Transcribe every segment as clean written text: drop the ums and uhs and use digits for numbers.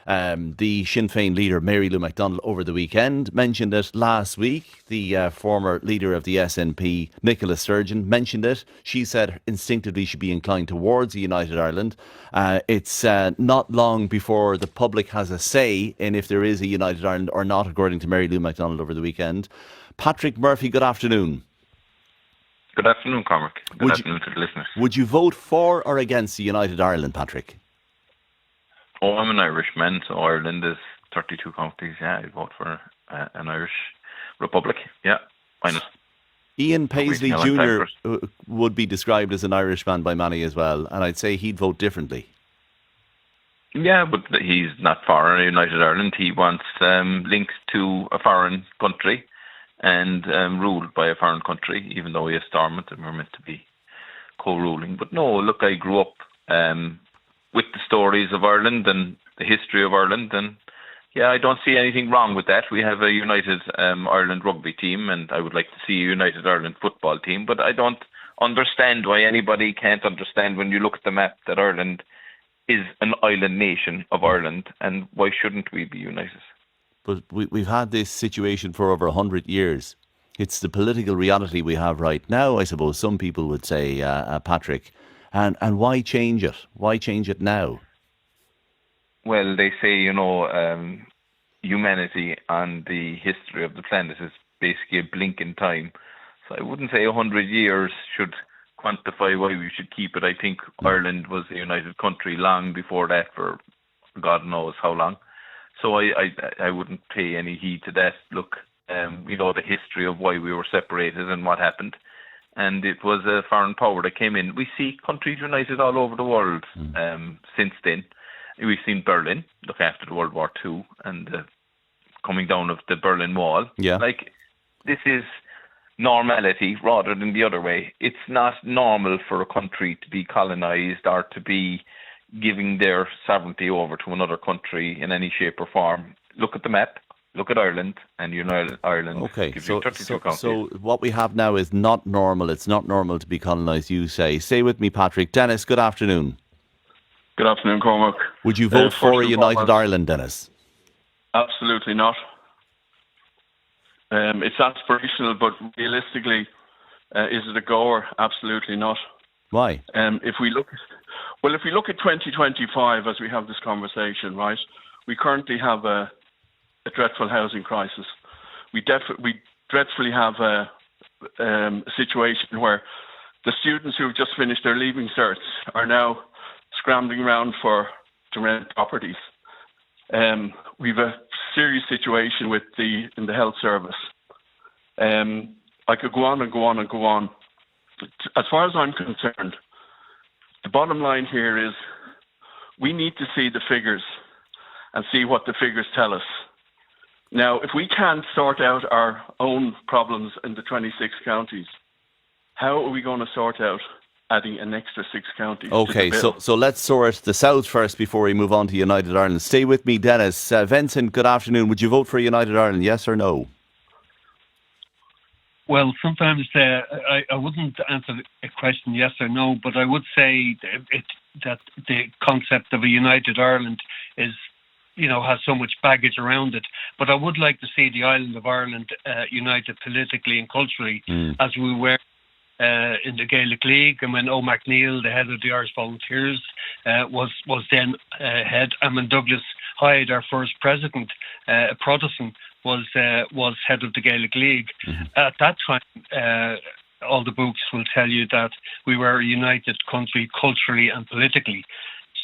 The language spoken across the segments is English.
The Sinn Féin leader, Mary Lou McDonald, over the weekend mentioned it last week. The former leader of the SNP, Nicola Sturgeon, mentioned it. She said instinctively she'd be inclined towards a united Ireland. It's not long before the public has a say in if there is a united Ireland or not, according to Mary Lou McDonald over the weekend. Patrick Murphy, good afternoon. Good afternoon, Cormac. Good afternoon to the listeners. Would you vote for or against a united Ireland, Patrick? Oh, I'm an Irishman, so Ireland is 32 counties. Yeah, I'd vote for an Irish Republic. Yeah, why not? Ian Paisley Jr. would be described as an Irishman by many as well, and I'd say he'd vote differently. Yeah, but he's not for a united Ireland. He wants links to a foreign country and ruled by a foreign country, even though he has Stormont and we're meant to be co-ruling. But no, look, I grew up with the stories of Ireland and the history of Ireland, and yeah, I don't see anything wrong with that. We have a united Ireland rugby team, and I would like to see a united Ireland football team, but I don't understand why anybody can't understand when you look at the map that Ireland is an island nation of Ireland, and why shouldn't we be united? But we've had this situation for over 100 years. It's the political reality we have right now, I suppose some people would say, Patrick. And why change it? Why change it now? Well, they say, humanity and the history of the planet is basically a blink in time. So I wouldn't say 100 years should quantify why we should keep it. I think Ireland was a united country long before that, for God knows how long. So I wouldn't pay any heed to that. Look, the history of why we were separated and what happened. And it was a foreign power that came in. We see countries united all over the world since then. We've seen Berlin, look, after the World War II and coming down of the Berlin Wall. Yeah. Like, this is normality rather than the other way. It's not normal for a country to be colonized or to be giving their sovereignty over to another country in any shape or form. Look at the map. Look at Ireland, and United Ireland. Okay, gives you 32 counties. So what we have now is not normal. It's not normal to be colonised, you say. Stay with me, Patrick. Dennis, good afternoon. Good afternoon, Cormac. Would you vote for a united Ireland, Dennis? Absolutely not. It's aspirational, but realistically, is it a goer? Absolutely not. Why? If we look at 2025 as we have this conversation, right? We currently have a dreadful housing crisis. We dreadfully have a situation where the students who have just finished their leaving certs are now scrambling around to rent properties. We've a serious situation in the health service. I could go on and go on and go on. As far as I'm concerned, the bottom line here is we need to see the figures and see what the figures tell us. Now, if we can't sort out our own problems in the 26 counties, how are we going to sort out adding an extra 6 counties? Okay, so let's sort the South first before we move on to United Ireland. Stay with me, Dennis. Vincent, good afternoon. Would you vote for United Ireland, yes or no? Well, sometimes I wouldn't answer a question yes or no, but I would say that the concept of a united Ireland is, has so much baggage around it. But I would like to see the island of Ireland united politically and culturally, as we were in the Gaelic League, and when Eoin MacNeill, the head of the Irish Volunteers, was then head, and when Douglas Hyde, our first president, a Protestant, was head of the Gaelic League. At that time, all the books will tell you that we were a united country culturally and politically.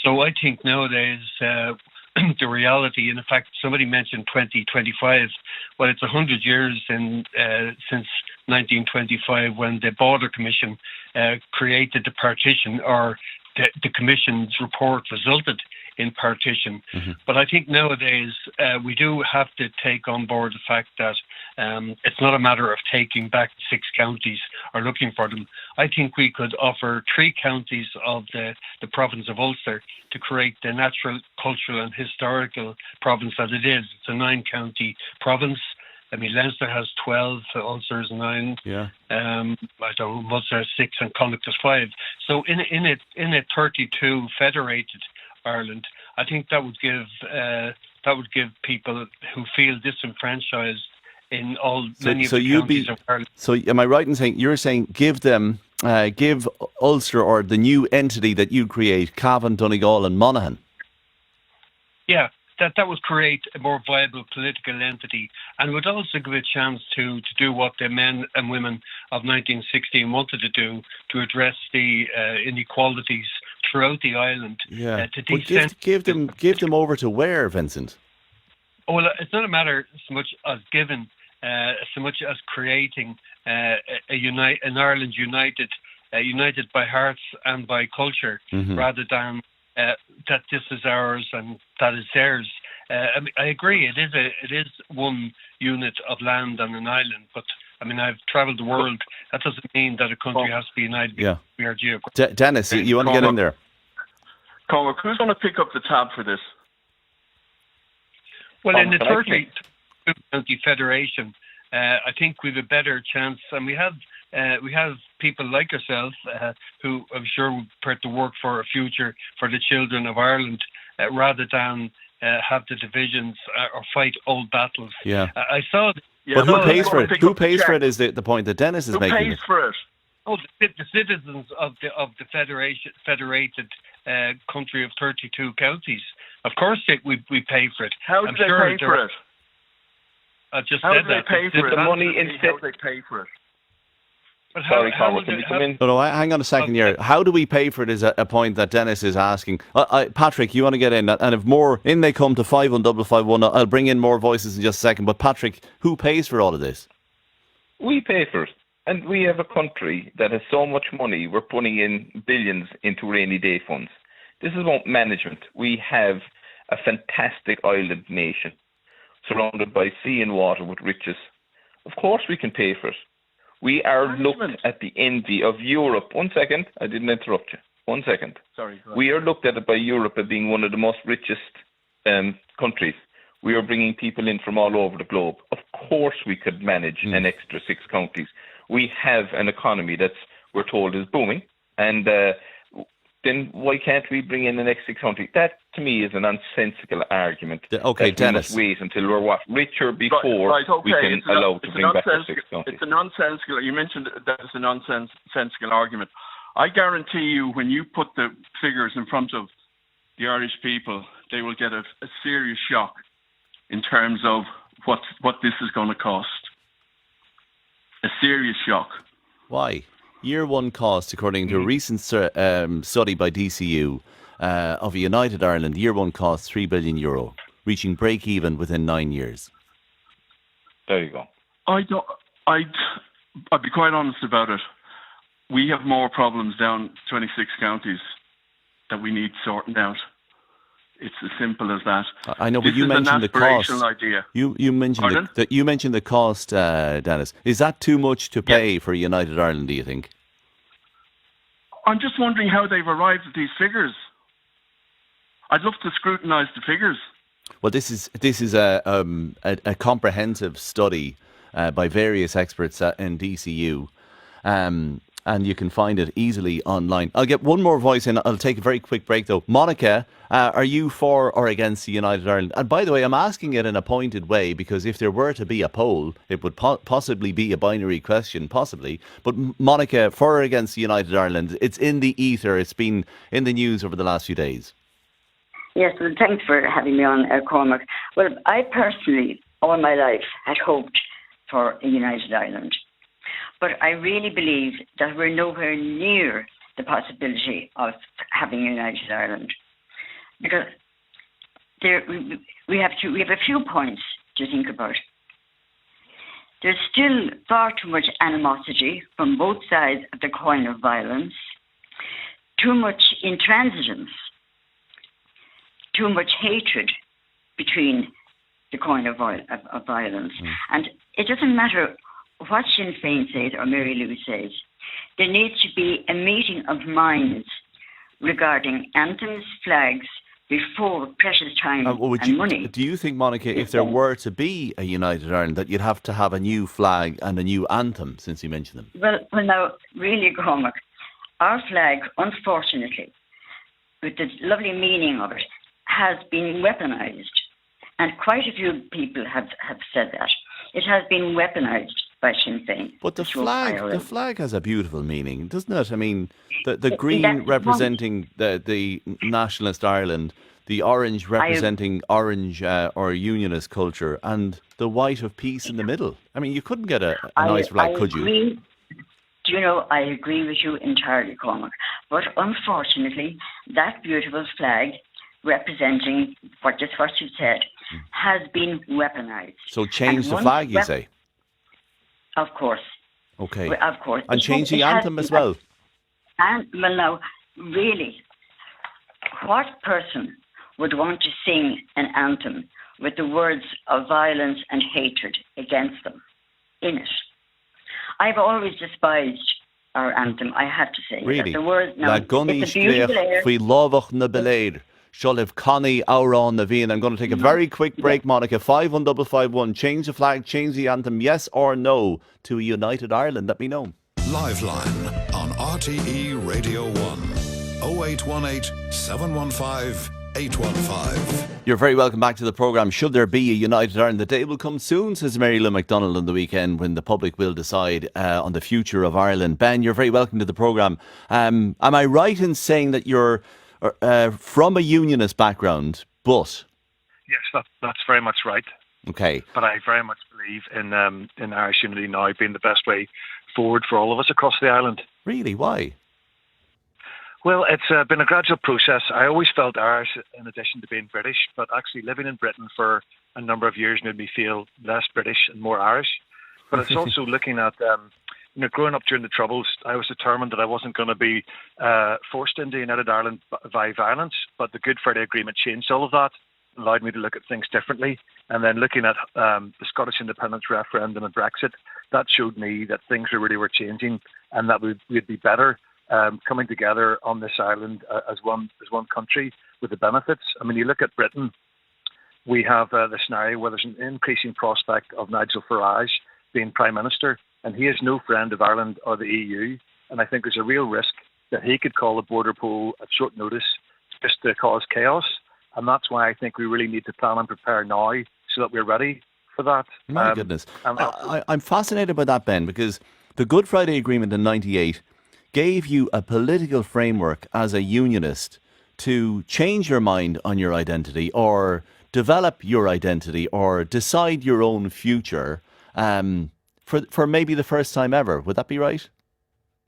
So I think nowadays the reality, and in fact, somebody mentioned 2025. Well, it's 100 years since 1925 when the Border Commission created the partition, or the Commission's report resulted in partition. But I think nowadays we do have to take on board the fact that it's not a matter of taking back 6 counties or looking for them. I think we could offer 3 counties of the province of Ulster to create the natural, cultural and historical province that it is. It's a 9-county province. I mean, Leinster has 12, Ulster is 9. Yeah. I don't know, Munster has 6 and Connacht has 5. So in a 32 federated Ireland, I think that would give people who feel disenfranchised in many of the counties of Ireland. So am I right in saying you're saying give Ulster or the new entity that you create, Cavan, Donegal and Monaghan? Yeah, that would create a more viable political entity and would also give a chance to do what the men and women of 1916 wanted to do, to address the inequalities throughout the island. Yeah, give them over to where, Vincent? Oh, well, it's not a matter so much as giving, so much as creating an Ireland united by hearts and by culture, rather than that this is ours and that is theirs. I agree. It is one unit of land on an island, but I mean, I've travelled the world. That doesn't mean that a country has to be united. Yeah. We are geographic. Dennis, you want to get in there? Cormac, who's going to pick up the tab for this? Well, in the 32-county federation, I think we've a better chance, and we have people like yourself who I'm sure would prepare to work for a future for the children of Ireland, rather than have the divisions or fight old battles. Yeah. I saw. But who pays for it? Who pays for it is the point that Dennis is making. Who pays for it? Oh, the citizens of the federated country of 32 counties. Of course, we pay for it. How do they pay for it? I just how said do they that. Pay for it? The money instead. How do they pay for it? But Sorry, Cormac, can you come in? No, hang on a second here. How do we pay for it is a point that Dennis is asking. Patrick, you want to get in? And if more in they come to 51551, I'll bring in more voices in just a second. But Patrick, who pays for all of this? We pay for it. And we have a country that has so much money, we're putting in billions into rainy day funds. This is about management. We have a fantastic island nation, surrounded by sea and water with riches. Of course we can pay for it. We are looked at the envy of Europe. 1 second, I didn't interrupt you. 1 second. Sorry. We are looked at it by Europe as being one of the most richest countries. We are bringing people in from all over the globe. Of course we could manage an extra 6 counties. We have an economy that's, we're told, is booming. And then why can't we bring in the next 6 counties? That, to me, is a nonsensical argument. Okay, Dennis. We must wait until we're richer before we can allow to bring back the 6 counties. It's a nonsensical, you mentioned that it's a nonsensical argument. I guarantee you, when you put the figures in front of the Irish people, they will get a serious shock in terms of what this is going to cost. A serious shock. Why? Year one cost, according to a recent study by DCU of a United Ireland, year one cost €3 billion, reaching break even within 9 years. There you go. I'd be quite honest about it. We have more problems down 26 counties that we need sorting out. It's as simple as that. I know, but you mentioned the cost. Idea. You mentioned you mentioned the cost, Dennis. Is that too much to pay for United Ireland, do you think? I'm just wondering how they've arrived at these figures. I'd love to scrutinise the figures. Well, this is a comprehensive study by various experts in DCU. And you can find it easily online. I'll get one more voice in. I'll take a very quick break, though. Monica, are you for or against the United Ireland? And by the way, I'm asking it in a pointed way because if there were to be a poll, it would possibly be a binary question, possibly. But Monica, for or against the United Ireland? It's in the ether. It's been in the news over the last few days. Yes, well, thanks for having me on, Cormac. Well, I personally, all my life, had hoped for a United Ireland. But I really believe that we're nowhere near the possibility of having a United Ireland, because we have a few points to think about. There's still far too much animosity from both sides of the coin of violence, too much intransigence, too much hatred between the coin of violence, and it doesn't matter what Sinn Fein says or Mary Lou says. There needs to be a meeting of minds regarding anthems, flags, before precious time and money. Do you think, Monica, if there were to be a United Ireland, that you'd have to have a new flag and a new anthem, since you mentioned them? Well now, really, Cormac, our flag, unfortunately, with the lovely meaning of it, has been weaponised. And quite a few people have said that. It has been weaponised by Sinn Féin. But the flag has a beautiful meaning, doesn't it? I mean, the green representing the nationalist Ireland, the orange representing orange or unionist culture, and the white of peace in the middle. I mean, you couldn't get a nice flag, could you? Do you know, I agree with you entirely, Cormac. But unfortunately, that beautiful flag representing what you said has been weaponised. So change the flag, you say? Of course. Okay. Of course. And change the anthem as well. And well, now, really, what person would want to sing an anthem with the words of violence and hatred against them in it? I've always despised our anthem, I have to say. Really? The words, now, La gunny sléach fi lávach na beléir. Sholiv Connie Auron Naveen. I'm going to take a very quick break, Monica. 51551. Change the flag, change the anthem, yes or no to a united Ireland. Let me know. Liveline on RTE Radio 1. 0818 715 815. You're very welcome back to the programme. Should there be a united Ireland? The day will come soon, says Mary Lou McDonald, on the weekend when the public will decide on the future of Ireland. Ben, you're very welcome to the programme. Am I right in saying that you're from a unionist background, but... Yes, that's very much right. Okay. But I very much believe in Irish unity now being the best way forward for all of us across the island. Really? Why? Well, it's been a gradual process. I always felt Irish in addition to being British, but actually living in Britain for a number of years made me feel less British and more Irish. But it's also looking at... growing up during the Troubles, I was determined that I wasn't going to be forced into United Ireland by violence, but the Good Friday Agreement changed all of that, allowed me to look at things differently. And then looking at the Scottish independence referendum and Brexit, that showed me that things really were changing and that we'd be better coming together on this island as one country with the benefits. I mean, you look at Britain, we have the scenario where there's an increasing prospect of Nigel Farage being Prime Minister, and he is no friend of Ireland or the EU. And I think there's a real risk that he could call a border poll at short notice just to cause chaos. And that's why I think we really need to plan and prepare now so that we're ready for that. My goodness. I'm fascinated by that, Ben, because the Good Friday Agreement in 98 gave you a political framework as a unionist to change your mind on your identity or develop your identity or decide your own future for maybe the first time ever. Would that be right?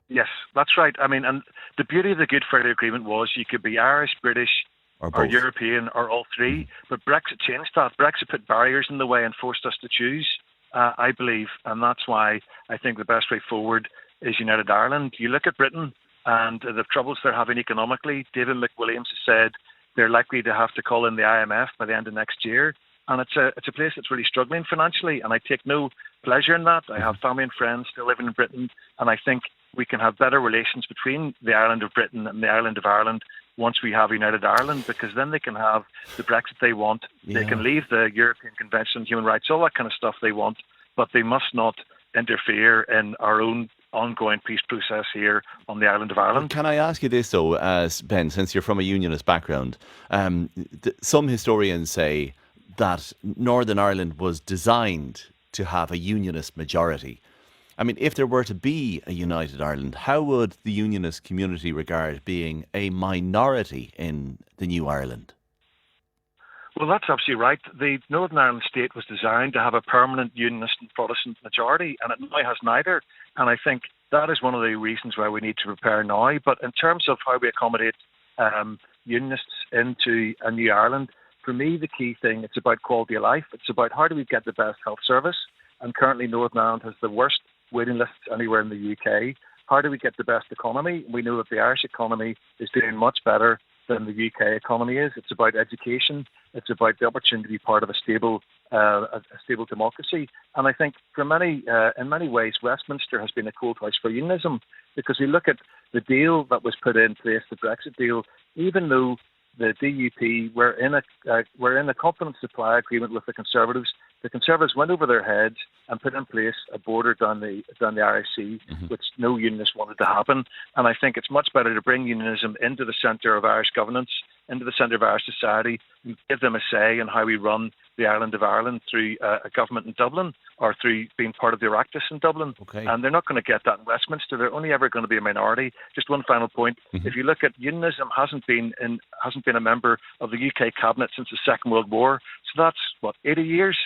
Yes, that's right. I mean, and the beauty of the Good Friday Agreement was you could be Irish, British, or European, or all three. But Brexit changed that. Brexit put barriers in the way and forced us to choose, I believe. And that's why I think the best way forward is United Ireland. You look at Britain and the troubles they're having economically. David McWilliams has said they're likely to have to call in the IMF by the end of next year. And it's a place that's really struggling financially, and I take no pleasure in that. I have family and friends still living in Britain, and I think we can have better relations between the island of Britain and the island of Ireland once we have United Ireland, because then they can have the Brexit they want. Yeah. They can leave the European Convention on Human Rights, all that kind of stuff they want, but they must not interfere in our own ongoing peace process here on the island of Ireland. Can I ask you this though, Ben, since you're from a unionist background, some historians say that Northern Ireland was designed to have a unionist majority. I mean, if there were to be a united Ireland, how would the unionist community regard being a minority in the new Ireland? Well, that's absolutely right. The Northern Ireland state was designed to have a permanent unionist and Protestant majority, and it now has neither. And I think that is one of the reasons why we need to prepare now. But in terms of how we accommodate unionists into a new Ireland, for me, the key thing, it's about quality of life. It's about how do we get the best health service. And currently Northern Ireland has the worst waiting lists anywhere in the UK. How do we get the best economy? We know that the Irish economy is doing much better than the UK economy is. It's about education. It's about the opportunity to be part of a stable democracy. And I think in many ways, Westminster has been a cold house for unionism, because we look at the deal that was put in place, the Brexit deal, even though the DUP were in a confidence supply agreement with the Conservatives. The Conservatives went over their heads and put in place a border down the Irish Sea, which no unionists wanted to happen. And I think it's much better to bring unionism into the centre of Irish governance into the centre of Irish society and give them a say in how we run the island of Ireland through a government in Dublin or through being part of the Oireachtas in Dublin. Okay. And they're not going to get that in Westminster. They're only ever going to be a minority. Just one final point. If you look at unionism, hasn't been a member of the UK cabinet since the Second World War. So that's, 80 years?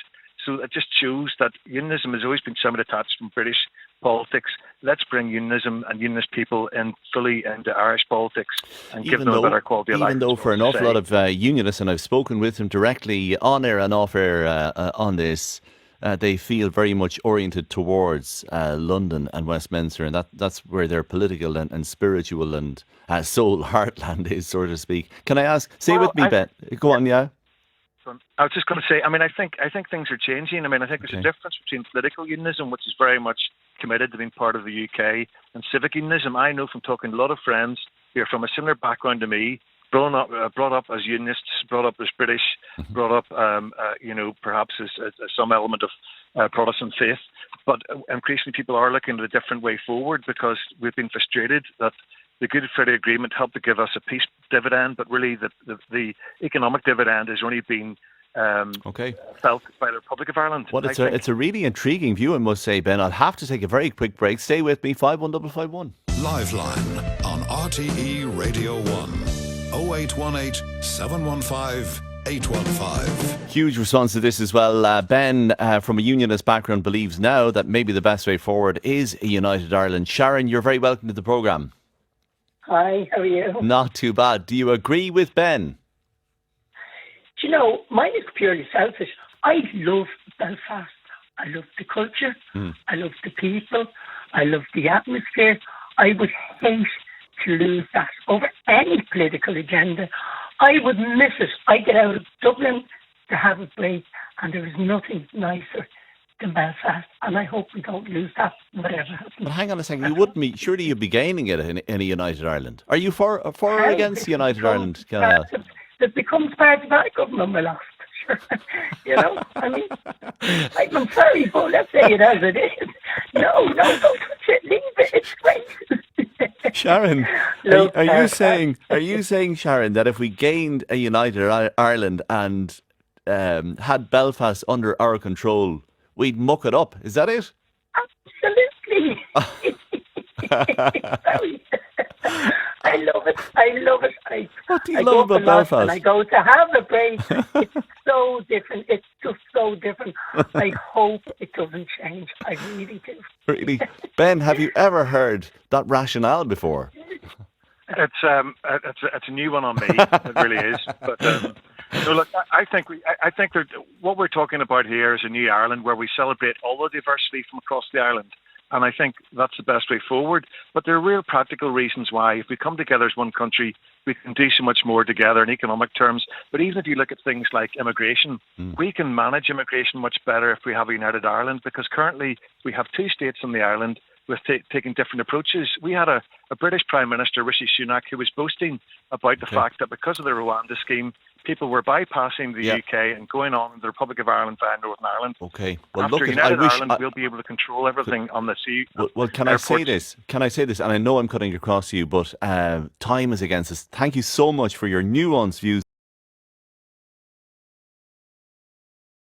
So it just shows that unionism has always been somewhat detached from British politics. Let's bring unionism and unionist people in fully into Irish politics and give them a better quality of life. Even though for an awful lot of unionists, and I've spoken with them directly on air and off air on this, they feel very much oriented towards London and Westminster, and that's where their political and spiritual and soul heartland is, so to speak. Can I ask, with me, Ben? Go on, yeah. I was just going to say, I think things are changing. I think there's a difference between political unionism, which is very much committed to being part of the UK, and civic unionism. I know from talking to a lot of friends who are from a similar background to me, brought up as unionists, brought up as British, brought up, perhaps as some element of Protestant faith. But increasingly people are looking at a different way forward because we've been frustrated that the Good Friday Agreement helped to give us a peace dividend, but really the economic dividend has only been felt by the Republic of Ireland. Well, it's a really intriguing view, I must say, Ben. I'll have to take a very quick break. Stay with me, 51551. Liveline on RTE Radio 1, 0818 715 815. Huge response to this as well. Ben, from a unionist background, believes now that maybe the best way forward is a united Ireland. Sharon, you're very welcome to the programme. Hi, how are you? Not too bad. Do you agree with Ben? Do you know, mine is purely selfish. I love Belfast. I love the culture. I love the people. I love the atmosphere. I would hate to lose that over any political agenda. I would miss it. I get out of Dublin to have a break, and there is nothing nicer than Belfast, and I hope we don't lose that, whatever happens. But hang on a second, you wouldn't be, surely you'd be gaining it in a united Ireland. Are you for or against United Ireland? It becomes part of our government, my last. Sure. I'm sorry, but let's say it as it is. No, don't touch it, leave it, it's great. Sharon, are you saying, Sharon, that if we gained a united Ireland and had Belfast under our control, we'd muck it up? Is that it? Absolutely. I love it. What do you love about Belfast? And I go to have a break. It's so different. It's just so different. I hope it doesn't change. I really do. Really? Ben, have you ever heard that rationale before? It's a new one on me. It really is. But no, look, I think what we're talking about here is a new Ireland where we celebrate all the diversity from across the island. And I think that's the best way forward. But there are real practical reasons why, if we come together as one country, we can do so much more together in economic terms. But even if you look at things like immigration, we can manage immigration much better if we have a united Ireland, because currently we have two states on the island with taking different approaches. We had a British Prime Minister, Rishi Sunak, who was boasting about the fact that because of the Rwanda scheme, people were bypassing the UK and going on in the Republic of Ireland via Northern Ireland. Okay. Well, after United Ireland, we'll be able to control everything on the sea. Well, can I say this? And I know I'm cutting across you, but time is against us. Thank you so much for your nuanced views.